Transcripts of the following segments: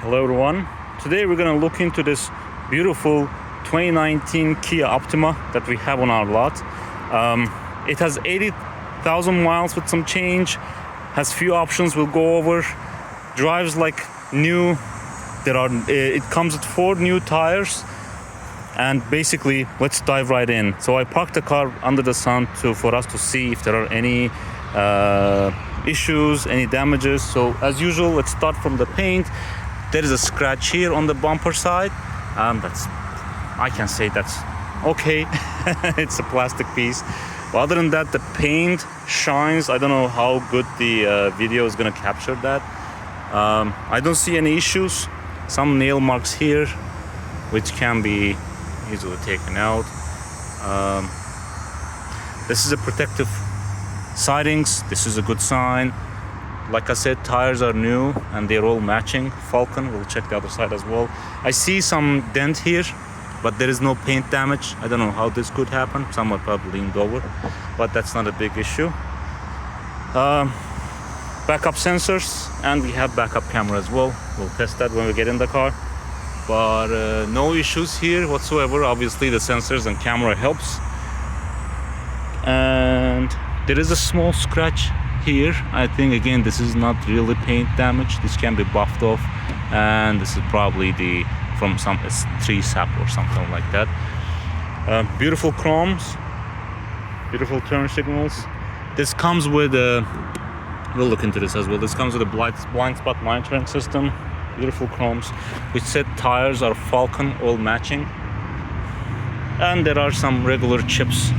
Hello everyone. Today we're gonna look into this beautiful 2019 Kia Optima that we have on our lot. It has 80,000 miles with some change, has few options we'll go over, drives like new. It comes with 4 new tires, and basically let's dive right in. So I parked the car under the sun for us to see if there are any issues, any damages. So as usual, let's start from the paint. There is a scratch here on the bumper side. I can say that's okay. It's a plastic piece. But other than that, the paint shines. I don't know how good the video is gonna capture that. I don't see any issues. Some nail marks here, which can be easily taken out. This is a protective sidings. This is a good sign. Like I said, tires are new and they're all matching. Falcon, we'll check the other side as well. I see some dent here, but there is no paint damage. I don't know how this could happen. Someone probably leaned over, but that's not a big issue. Backup sensors, and we have backup camera as well. We'll test that when we get in the car. But no issues here whatsoever. Obviously the sensors and camera helps. And there is a small scratch here. I think again this is not really paint damage. This can be buffed off, and this is probably from some tree sap or something like that. Beautiful chromes, beautiful turn signals. This comes with we'll look into this as well. This comes with a blind spot monitoring system. Beautiful chromes. We said tires are Falcon, all matching, and there are some regular chips.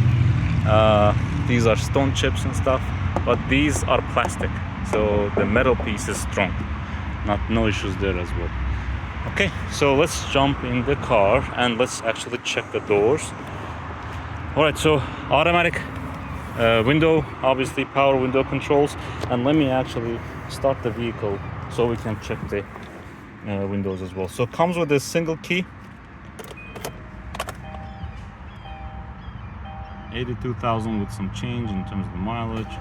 These are stone chips and stuff, but these are plastic, so the metal piece is strong. No issues there as well. Okay, so let's jump in the car and let's actually check the doors. All right, so automatic window, obviously power window controls, and let me actually start the vehicle so we can check the windows as well. So it comes with a single key. 82,000 with some change in terms of the mileage.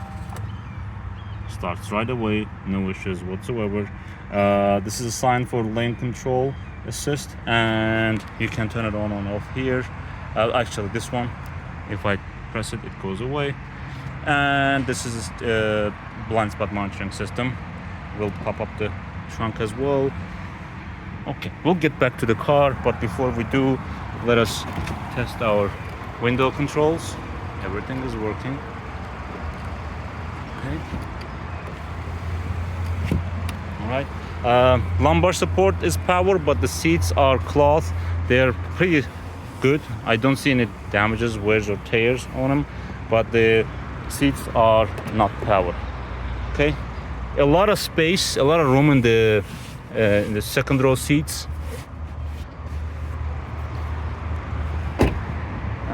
Starts right away, no issues whatsoever. This is a sign for lane control assist, and you can turn it on and off here. Actually this one, if I press it, it goes away. And this is a blind spot monitoring system. We'll pop up the trunk as well. Okay, we'll get back to the car, but before we do, let us test our window controls. Everything is working. Okay. All right. Lumbar support is power, but the seats are cloth. They're pretty good. I don't see any damages, wears or tears on them, but the seats are not power. Okay. A lot of space, a lot of room in the second row seats.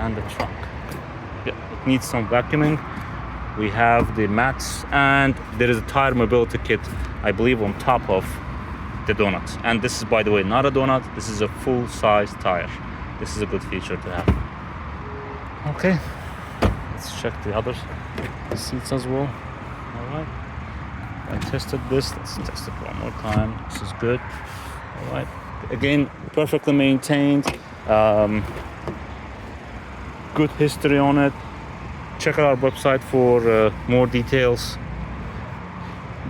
And the trunk. Yeah, it needs some vacuuming. We have the mats, and there is a tire mobility kit, I believe, on top of the donuts. And this is, by the way, not a donut. This is a full-size tire. This is a good feature to have. Okay, let's check the other seats as well. All right. I tested this. Let's test it one more time. This is good. All right. Again, perfectly maintained. Good history on it. Check out our website for more details.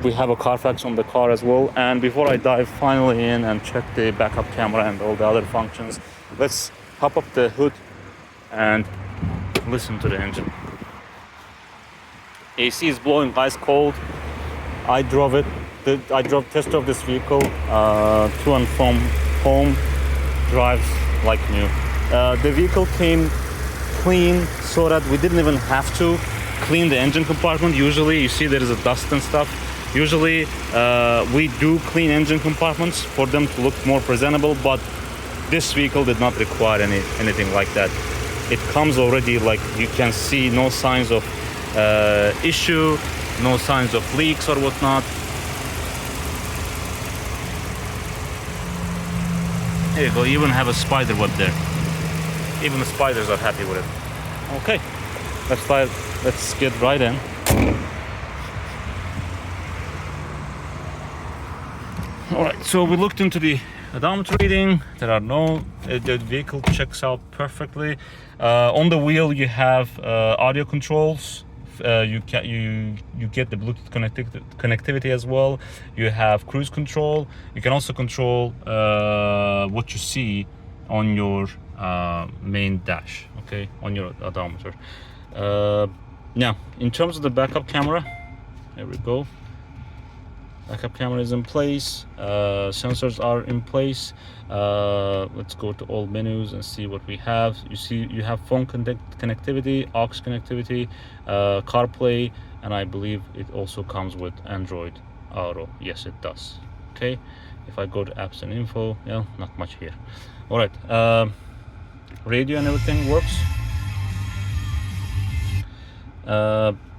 We have a Carfax on the car as well. And before I dive finally in and check the backup camera and all the other functions, let's pop up the hood and listen to the engine. AC is blowing ice cold. I drove test drove this vehicle to and from home. Drives like new. The vehicle came clean, so that we didn't even have to clean the engine compartment. Usually you see there is a dust and stuff. Usually we do clean engine compartments for them to look more presentable, but this vehicle did not require anything like that. It comes already, like you can see, no signs of issue, no signs of leaks or whatnot. There you go, you even have a spider web there. Even the spiders are happy with it. Okay, let's get right in. All right, so we looked into the odometer reading. There are no, the vehicle checks out perfectly. On the wheel you have audio controls. You get the Bluetooth connectivity as well. You have cruise control. You can also control what you see on your main dash, okay, on your odometer. Now, in terms of the backup camera, there we go. Backup camera is in place. Sensors are in place. Let's go to all menus and see what we have. You see, you have phone connectivity, aux connectivity, CarPlay, and I believe it also comes with Android Auto. Yes, it does. Okay. If I go to apps and info, yeah, not much here. All right. Radio and everything works.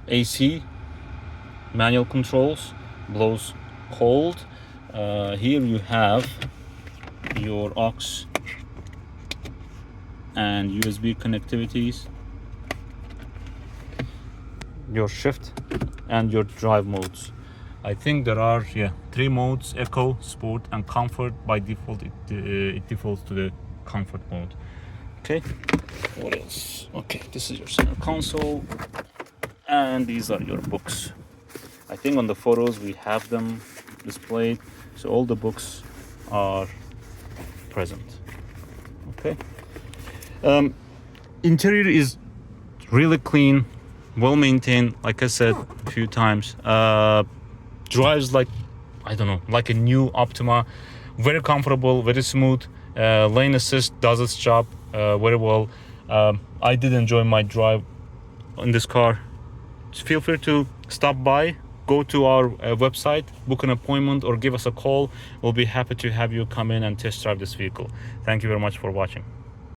AC, manual controls, blows cold. Here you have your aux and USB connectivities, your shift and your drive modes. I think there are 3 modes: Eco, Sport and Comfort. By default it defaults to the Comfort mode. Okay, what else? Okay, this is your center console and these are your books. I think on the photos we have them displayed, so all the books are present. Okay. Interior is really clean, well maintained, like I said a few times. Drives like, I don't know, like a new Optima. Very comfortable, very smooth. Lane assist does its job very well. I did enjoy my drive in this car. Feel free to stop by, go to our website, book an appointment or give us a call. We'll be happy to have you come in and test drive this vehicle. Thank you very much for watching.